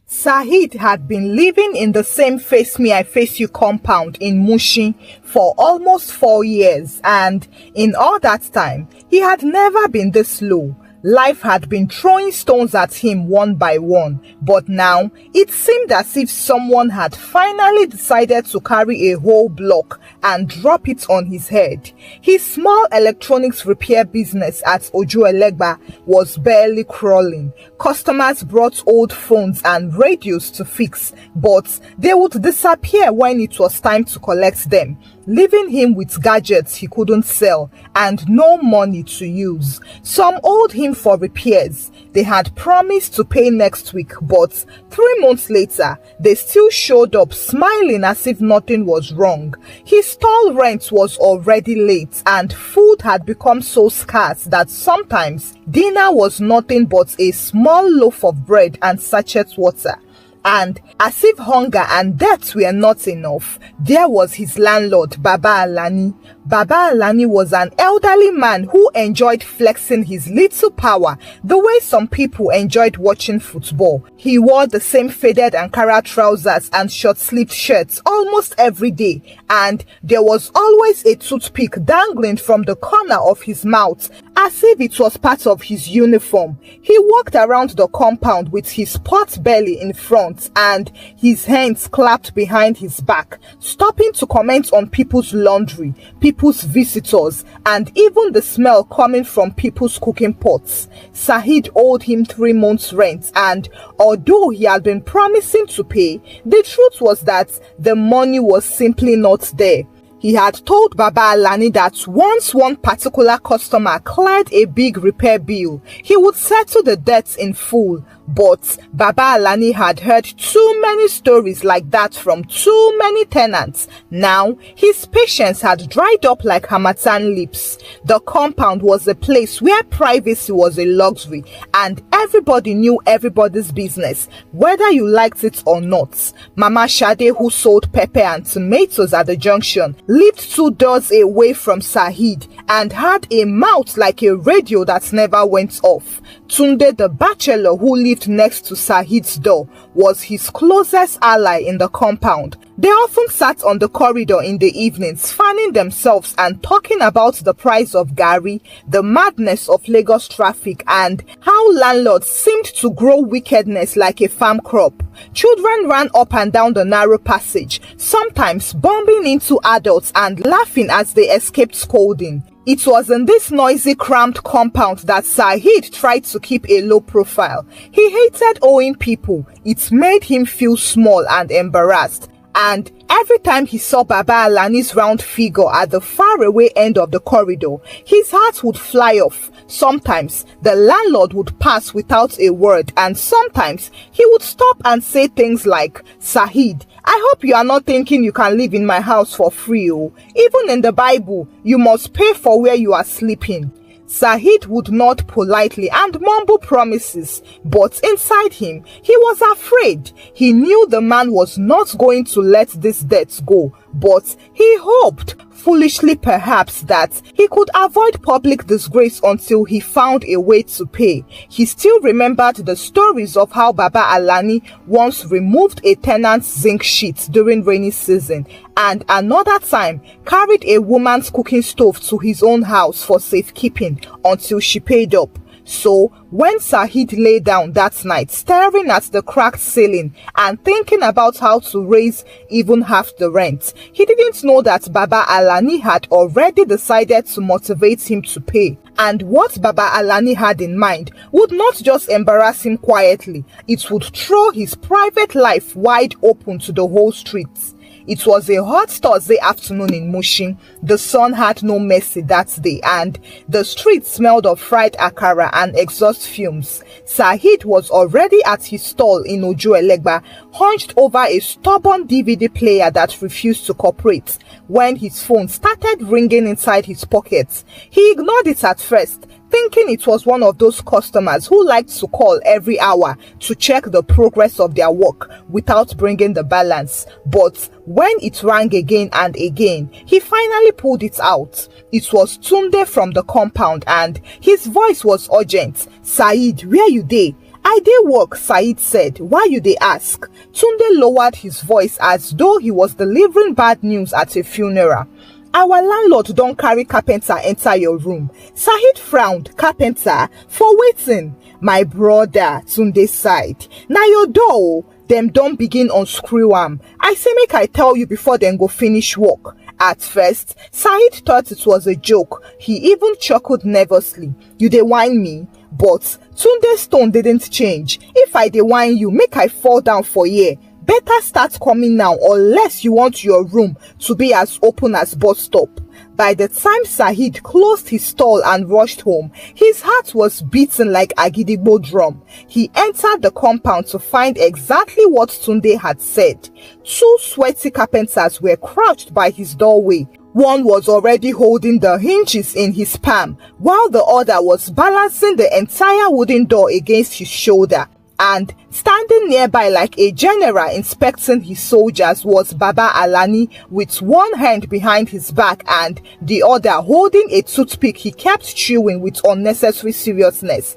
Saheed had been living in the same Face Me I Face You compound in Mushin for almost 4 years, and in all that time, he had never been this low. Life had been throwing stones at him one by one, but now it seemed as if someone had finally decided to carry a whole block and drop it on his head. His small electronics repair business at Ojuelegba was barely crawling. Customers brought old phones and radios to fix, but they would disappear when it was time to collect them, leaving him with gadgets he couldn't sell and no money to use. Some owed him for repairs. They had promised to pay next week, but 3 months later, they still showed up smiling as if nothing was wrong. His stall rent was already late and food had become so scarce that sometimes dinner was nothing but a small loaf of bread and sachet water. And as if hunger and death were not enough, there was his landlord, Baba Alani. Baba Alani was an elderly man who enjoyed flexing his little power the way some people enjoyed watching football. He wore the same faded Ankara trousers and short-sleeved shirts almost every day, and there was always a toothpick dangling from the corner of his mouth as if it was part of his uniform. He walked around the compound with his pot belly in front and his hands clapped behind his back, stopping to comment on people's laundry, people's visitors, and even the smell coming from people's cooking pots. Saheed owed him 3 months' rent, and although he had been promising to pay, the truth was that the money was simply not there. He had told Baba Alani that once one particular customer cleared a big repair bill, he would settle the debts in full. But Baba Alani had heard too many stories like that from too many tenants. Now, his patience had dried up like Hamatan leaves. The compound was a place where privacy was a luxury, and everybody knew everybody's business, whether you liked it or not. Mama Shade, who sold pepper and tomatoes at the junction, lived 2 doors away from Saheed and had a mouth like a radio that never went off. Tunde, the bachelor who lived next to Saheed's door, was his closest ally in the compound. They often sat on the corridor in the evenings, fanning themselves and talking about the price of Gary, the madness of Lagos traffic, and how landlords seemed to grow wickedness like a farm crop. Children ran up and down the narrow passage, sometimes bumping into adults and laughing as they escaped scolding. It was in this noisy, cramped compound that Saheed tried to keep a low profile. He hated owing people. It made him feel small and embarrassed. And every time he saw Baba Alani's round figure at the faraway end of the corridor, his heart would fly off. Sometimes the landlord would pass without a word, and sometimes he would stop and say things like, "Saheed, I hope you are not thinking you can live in my house for free. Oh. Even in the Bible, you must pay for where you are sleeping." Saheed would nod politely and mumble promises, but inside him, he was afraid. He knew the man was not going to let this debt go, but he hoped, foolishly perhaps, that he could avoid public disgrace until he found a way to pay. He still remembered the stories of how Baba Alani once removed a tenant's zinc sheet during rainy season, and another time carried a woman's cooking stove to his own house for safekeeping until she paid up. So, when Saheed lay down that night, staring at the cracked ceiling and thinking about how to raise even half the rent, he didn't know that Baba Alani had already decided to motivate him to pay. And what Baba Alani had in mind would not just embarrass him quietly, it would throw his private life wide open to the whole street. It was a hot Thursday afternoon in Mushin. The sun had no mercy that day, and the street smelled of fried akara and exhaust fumes. Saheed was already at his stall in Ojuelegba, hunched over a stubborn DVD player that refused to cooperate, when his phone started ringing inside his pocket. He ignored it at first, thinking it was one of those customers who liked to call every hour to check the progress of their work without bringing the balance. But when it rang again and again, he finally pulled it out. It was Tunde from the compound, and his voice was urgent. "Saheed, where you dey? "I dey work," Said said. "Why you dey ask?" Tunde lowered his voice as though he was delivering bad news at a funeral. "Our landlord don carry carpenter enter your room." Said frowned. "Carpenter? For wetin?" "My brother," Tunde sighed. "Na your door. Dem don begin unscrew am. I say make I tell you before dem go finish work." At first, Said thought it was a joke. He even chuckled nervously. "You dey whine me?" But Tunde's tone didn't change. "If I dey whine you, make I fall down for here. Better start coming now, unless you want your room to be as open as bus stop." By the time Said closed his stall and rushed home, his heart was beating like a gidigbo drum. He entered the compound to find exactly what Tunde had said. Two sweaty carpenters were crouched by his doorway. One was already holding the hinges in his palm, while the other was balancing the entire wooden door against his shoulder. And standing nearby like a general inspecting his soldiers was Baba Alani, with one hand behind his back and the other holding a toothpick he kept chewing with unnecessary seriousness.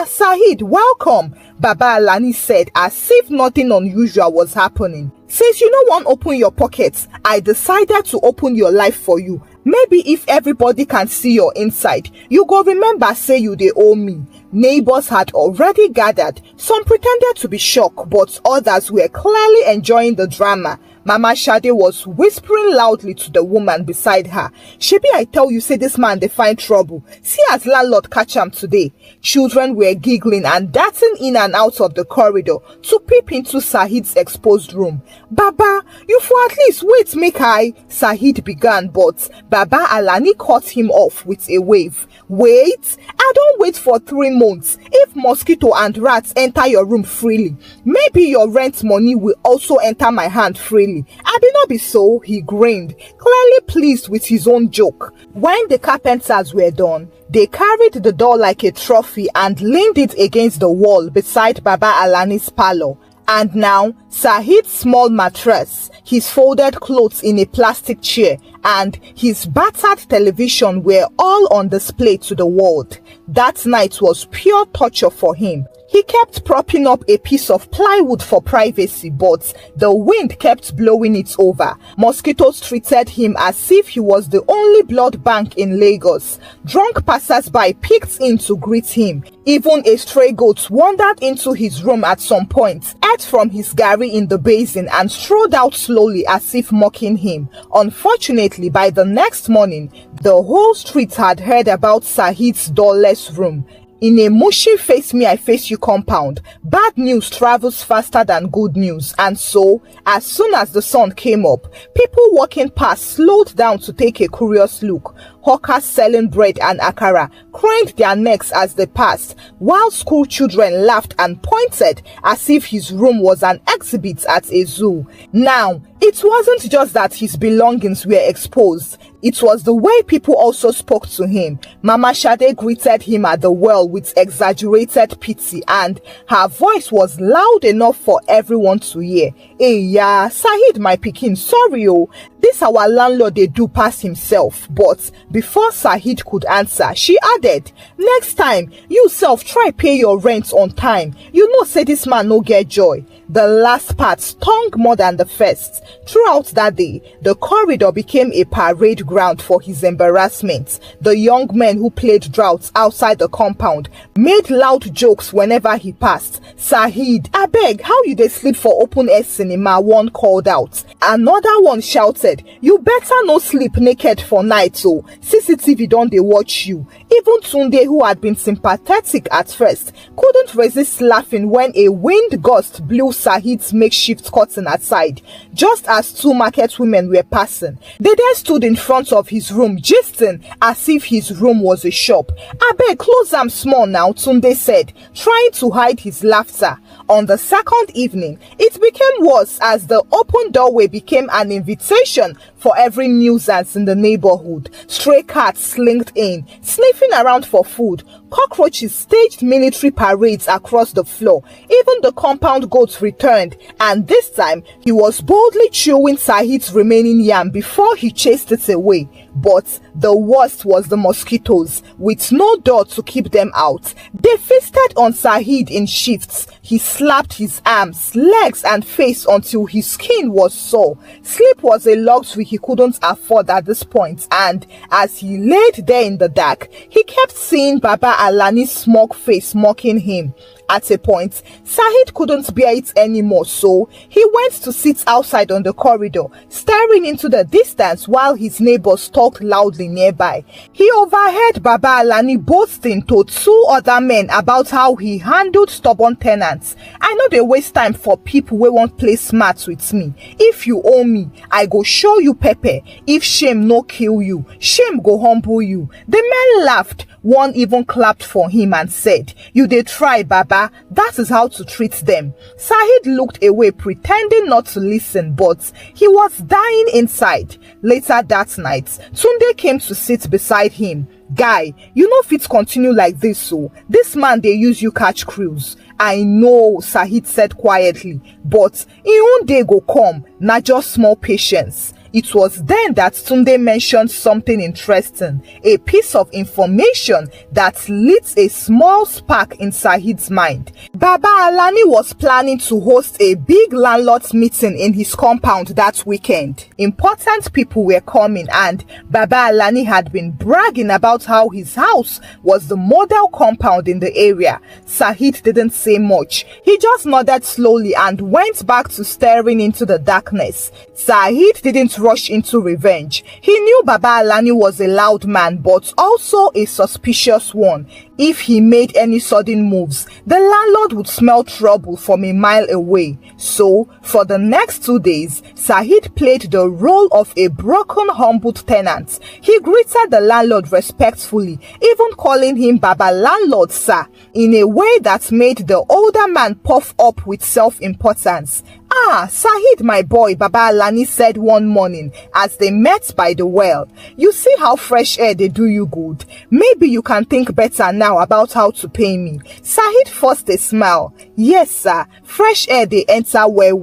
Said, welcome," Baba Alani said, as if nothing unusual was happening. "Since you no wan open your pockets, I decided to open your life for you. Maybe if everybody can see your inside, you go remember say you dey owe me." Neighbors had already gathered. Some pretended to be shocked, but others were clearly enjoying the drama. Mama Shade was whispering loudly to the woman beside her. "Shebi I tell you say this man dey find trouble. See as landlord catch am today." Children were giggling and darting in and out of the corridor to peep into Said's exposed room. "Baba, you for at least wait make I," Said began, but Baba Alani cut him off with a wave. "Wait? I don't wait for 3 months. If mosquito and rats enter your room freely, maybe your rent money will also enter my hand freely. I be not be so," he grinned, clearly pleased with his own joke. When the carpenters were done, they carried the door like a trophy and leaned it against the wall beside Baba Alani's parlor. And now, Said's small mattress, his folded clothes in a plastic chair, and his battered television were all on display to the world. That night was pure torture for him. He kept propping up a piece of plywood for privacy, but the wind kept blowing it over. Mosquitoes treated him as if he was the only blood bank in Lagos. Drunk passers-by peeked in to greet him. Even a stray goat wandered into his room at some point, ate from his garri in the basin, and strode out slowly as if mocking him. Unfortunately, by the next morning, the whole street had heard about Said's doorless room. In a mushy face me I face you compound, bad news travels faster than good news, and so, as soon as the sun came up, people walking past slowed down to take a curious look. Hawkers selling bread and akara craned their necks as they passed, while school children laughed and pointed as if his room was an exhibit at a zoo. Now, it wasn't just that his belongings were exposed, it was the way people also spoke to him. Mama Shade greeted him at the well with exaggerated pity, and her voice was loud enough for everyone to hear. "Hey ya, Said my pikin, sorry oh, this our landlord dey do pass himself." But before Said could answer, she added, "Next time, you self try pay your rent on time. You know say this man no get joy." The last part stung more than the first. Throughout that day, the corridor became a parade ground for his embarrassment. The young men who played draughts outside the compound made loud jokes whenever he passed. "Said, abeg, how you dey sleep for open air cinema?" one called out. Another one shouted, "You better no sleep naked for night oh, CCTV don dey watch you." Even Tunde, who had been sympathetic at first, couldn't resist laughing when a wind gust blew Said's makeshift curtain aside, just as two market women were passing. They then stood in front of his room, gisting as if his room was a shop. "Abeg, close am small now," Tunde said, trying to hide his laughter. On the second evening, it became worse as the open doorway became an invitation for every nuisance in the neighborhood. Stray cats slinked in, sniffing around for food. Cockroaches staged military parades across the floor. Even the compound goats returned, and this time he was boldly chewing Said's remaining yam before he chased it away. but the worst was the mosquitoes. With no door to keep them out, they feasted on Saheed in shifts. He slapped his arms, legs and face until his skin was sore. Sleep was a luxury he couldn't afford at this point, and as he laid there in the dark, he kept seeing Baba Alani's smug face mocking him. At a point, Saheed couldn't bear it anymore, so he went to sit outside on the corridor, staring into the distance while his neighbors talked loudly nearby. He overheard Baba Alani boasting to two other men about how he handled stubborn tenants. "I know they waste time for people wey won't play smart with me. If you owe me, I go show you pepper. If shame no kill you, shame go humble you." The men laughed. One even clapped for him and said, "You dey try, Baba. That is how to treat them." Saheed looked away, pretending not to listen, but he was dying inside. Later that night, Tunde came to sit beside him. "Guy, you no fit continue like this, so this man dey use you catch cruise." "I know," Saheed said quietly, "but im own day go come, na just small patience." It was then that Tunde mentioned something interesting, a piece of information that lit a small spark in Saheed's mind. Baba Alani was planning to host a big landlord's meeting in his compound that weekend. Important people were coming, and Baba Alani had been bragging about how his house was the model compound in the area. Saheed didn't say much. He just nodded slowly and went back to staring into the darkness. Saheed didn't rush into revenge. He knew Baba Alani was a loud man, but also a suspicious one. If he made any sudden moves, the landlord would smell trouble from a mile away. So, for the next 2 days, Saheed played the role of a broken, humbled tenant. He greeted the landlord respectfully, even calling him Baba Landlord, sir, in a way that made the older man puff up with self-importance. "Ah, Saheed, my boy," Baba Alani said one morning as they met by the well. "You see how fresh air they do you good? Maybe you can think better now about how to pay me." Saheed forced a smile. "Yes, sir, fresh air they enter well.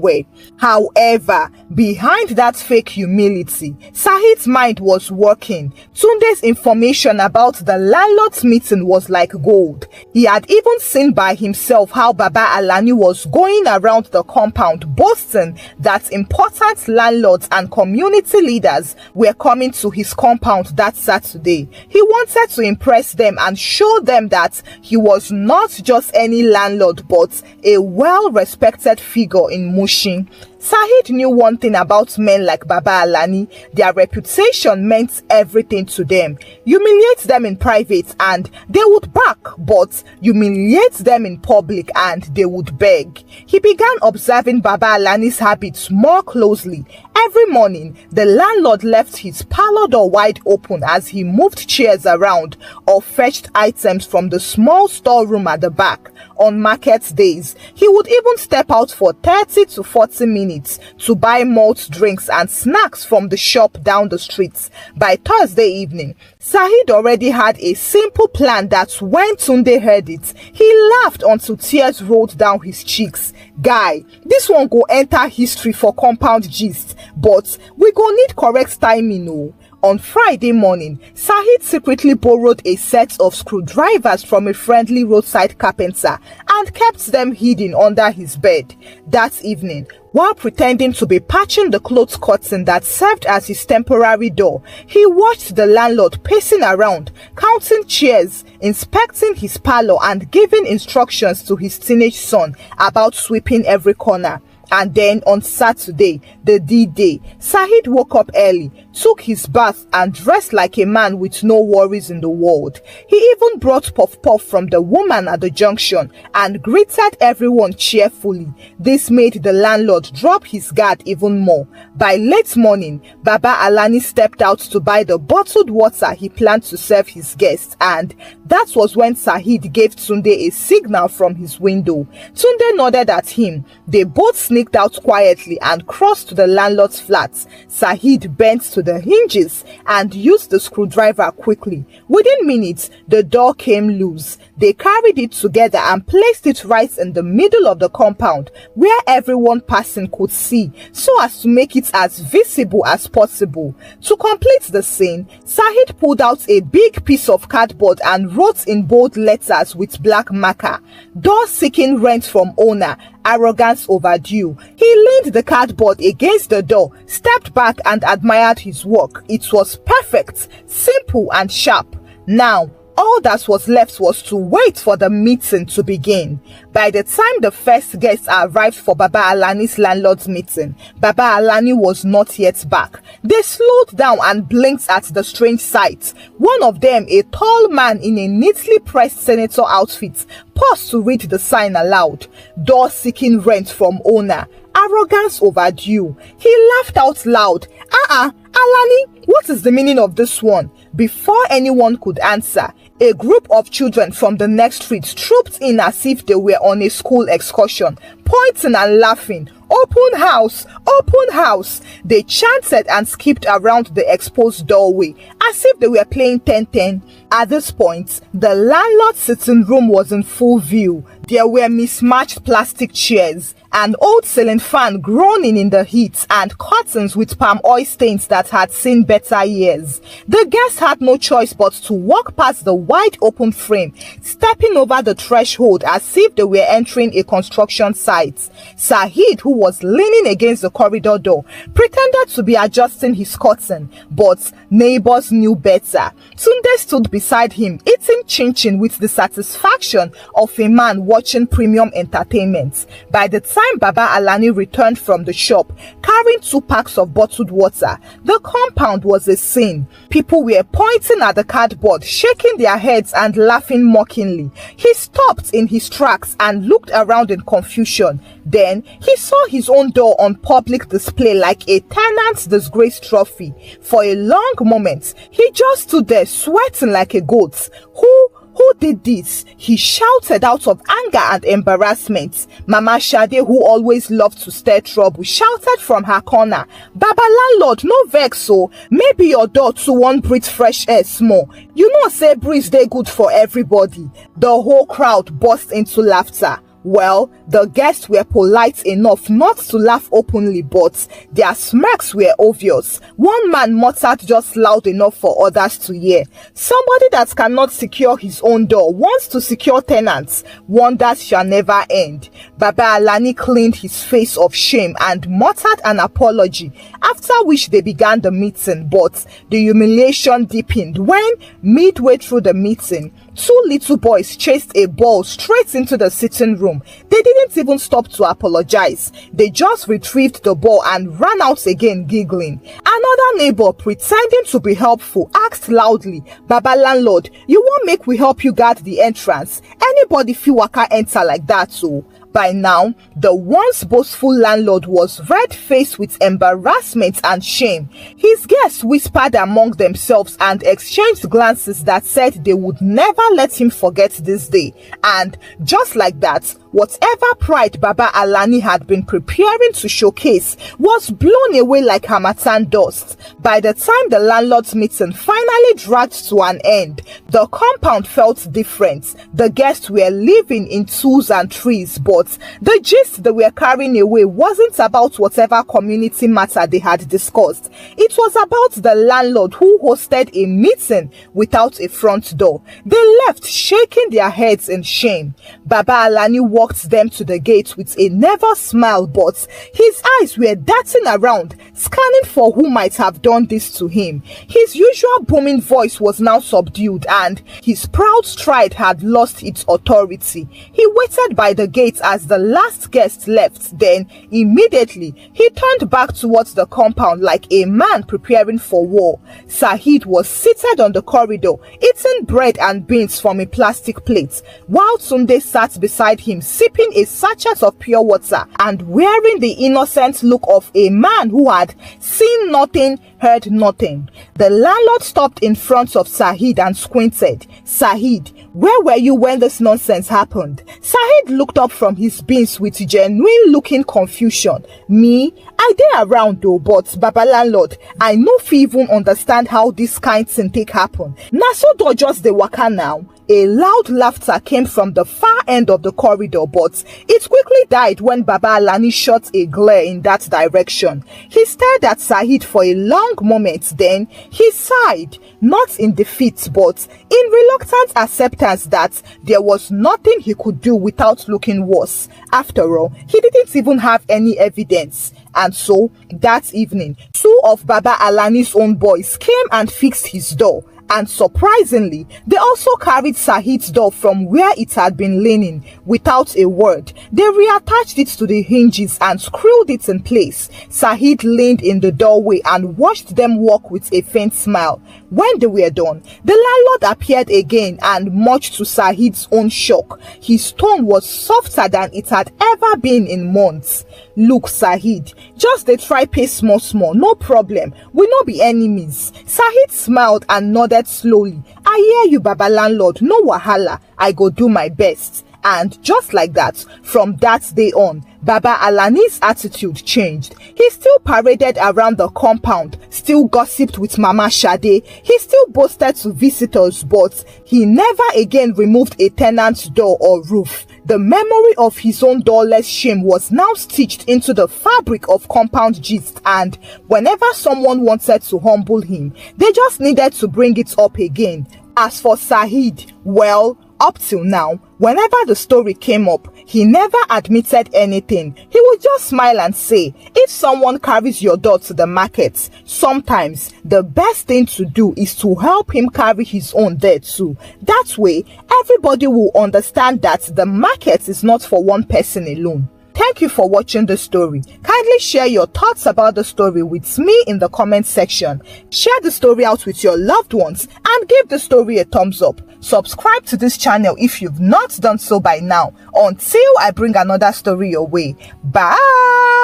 However, behind that fake humility, Saheed's mind was working. Tunde's information about the landlord's meeting was like gold. He had even seen by himself how Baba Alani was going around the compound boasting that important landlords and community leaders were coming to his compound that Saturday. He wanted to impress them and show them that he was not just any landlord but a well-respected figure in Mushin. Saheed knew one thing about men like Baba Alani: their reputation meant everything to them. Humiliate them in private and they would back, but humiliate them in public and they would beg. He began observing Baba Alani's habits more closely. Every morning, the landlord left his parlor door wide open as he moved chairs around or fetched items from the small storeroom at the back. On market days, he would even step out for 30 to 40 minutes to buy malt drinks and snacks from the shop down the street. By Thursday evening, Saheed already had a simple plan that when Tunde heard it, he laughed until tears rolled down his cheeks. "Guy, this one go enter history for compound gist, but we go need correct timing, no." On Friday morning, Saheed secretly borrowed a set of screwdrivers from a friendly roadside carpenter and kept them hidden under his bed. That evening, while pretending to be patching the clothes curtain that served as his temporary door, he watched the landlord pacing around, counting chairs, inspecting his parlor and giving instructions to his teenage son about sweeping every corner. And then on Saturday, the D-Day, Saheed woke up early, took his bath and dressed like a man with no worries in the world. He even brought puff-puff from the woman at the junction and greeted everyone cheerfully. This made the landlord drop his guard even more. By late morning, Baba Alani stepped out to buy the bottled water he planned to serve his guests, and that was when Saheed gave Tunde a signal from his window. Tunde nodded at him. They both sneaked out quietly and crossed to the landlord's flat. Saheed bent to the the hinges and used the screwdriver quickly. Within minutes, the door came loose. They carried it together and placed it right in the middle of the compound where everyone passing could see, so as to make it as visible as possible. To complete the scene, Sahid pulled out a big piece of cardboard and wrote in bold letters with black marker, "Door seeking rent from owner, arrogance overdue." He leaned the cardboard against the door, stepped back and admired his work. It was perfect, simple and sharp. Now, all that was left was to wait for the meeting to begin. By the time the first guests arrived for Baba Alani's landlord's meeting, Baba Alani was not yet back. They slowed down and blinked at the strange sight. One of them, a tall man in a neatly pressed senator outfit, paused to read the sign aloud. "Door seeking rent from owner, arrogance overdue." He laughed out loud. Alani, what is the meaning of this one?" Before anyone could answer, a group of children from the next street trooped in as if they were on a school excursion, pointing and laughing. "Open house! Open house!" They chanted and skipped around the exposed doorway as if they were playing 10-10. At this point, the landlord's sitting room was in full view. There were mismatched plastic chairs, an old ceiling fan groaning in the heat, and curtains with palm oil stains that had seen better years. The guests had no choice but to walk past the wide open frame, stepping over the threshold as if they were entering a construction site. Sahid, who was leaning against the corridor door, pretended to be adjusting his curtain, but neighbors knew better. Tunde stood beside him, eating chin-chin with the satisfaction of a man watching premium entertainment. By the time Baba Alani returned from the shop, carrying 2 packs of bottled water, the compound was a scene. People were pointing at the cardboard, shaking their heads and laughing mockingly. He stopped in his tracks and looked around in confusion. Then he saw his own door on public display like a tenant's disgrace trophy. For a long moment, he just stood there sweating like a goat. Who did this?" he shouted out of anger and embarrassment. Mama Shade, who always loved to stir trouble, shouted from her corner, "Baba landlord, no vex so. Maybe your door too won't breathe fresh air small. You know say breeze dey good for everybody." The whole crowd burst into laughter. Well, the guests were polite enough not to laugh openly, but their smirks were obvious. One man muttered just loud enough for others to hear, "Somebody that cannot secure his own door wants to secure tenants. Wonders shall never end." Baba Alani cleaned his face of shame and muttered an apology, after which they began the meeting, but the humiliation deepened when, midway through the meeting, 2 little boys chased a ball straight into the sitting room. They didn't even stop to apologize. They just retrieved the ball and ran out again giggling. Another neighbor, pretending to be helpful, asked loudly, "Baba landlord, you won't make we help you guard the entrance? Anybody fit waka enter like that too?" By now, the once boastful landlord was red-faced with embarrassment and shame. His guests whispered among themselves and exchanged glances that said they would never let him forget this day. And just like that, whatever pride Baba Alani had been preparing to showcase was blown away like harmattan dust. By the time the landlord's meeting finally dragged to an end, the compound felt different. The guests were living in 2s and 3s, but the gist they were carrying away wasn't about whatever community matter they had discussed. It was about the landlord who hosted a meeting without a front door. They left shaking their heads in shame. Baba Alani walked them to the gate with a nervous smile, but his eyes were darting around, scanning for who might have done this to him. His usual booming voice was now subdued, and his proud stride had lost its authority. He waited by the gate as the last guest left. Then, immediately, he turned back towards the compound like a man preparing for war. Sahid was seated on the corridor, eating bread and beans from a plastic plate, while Tunde sat beside him, sipping a sachet of pure water and wearing the innocent look of a man who had seen nothing, heard nothing. The landlord stopped in front of Saheed and squinted. "Saheed, where were you when this nonsense happened?" Saheed looked up from his beans with genuine looking confusion. "Me? I dey around though, but Baba Landlord, I no fit even understand how this kind thing take happen. Na so door just dey waka now." A loud laughter came from the far end of the corridor, but it quickly died when Baba Alani shot a glare in that direction. He stared at Saheed for a long moment, then he sighed, not in defeat but in reluctant acceptance that there was nothing he could do without looking worse. After all, he didn't even have any evidence. And so, that evening, two of Baba Alani's own boys came and fixed his door. And surprisingly, they also carried Saheed's door from where it had been leaning without a word. They reattached it to the hinges and screwed it in place. Saheed leaned in the doorway and watched them walk with a faint smile. When they were done, the landlord appeared again, and much to Saheed's own shock, his tone was softer than it had ever been in months. "Look, Saheed, just dey try pay small, no problem. We no be enemies." Saheed smiled and nodded slowly. "I hear you, Baba Landlord, no wahala. I go do my best." And just like that, from that day on, Baba Alani's attitude changed. He still paraded around the compound, still gossiped with Mama Shade, he still boasted to visitors, but he never again removed a tenant's door or roof. The memory of his own doorless shame was now stitched into the fabric of compound gist, and whenever someone wanted to humble him, they just needed to bring it up again. As for Saheed, well, up till now, whenever the story came up, he never admitted anything. He would just smile and say, if someone carries your door to the market, sometimes the best thing to do is to help him carry his own there too. That way, everybody will understand that the market is not for one person alone. Thank you for watching the story. Kindly share your thoughts about the story with me in the comment section. Share the story out with your loved ones and give the story a thumbs up. Subscribe to this channel if you've not done so by now. Until I bring another story your way. Bye!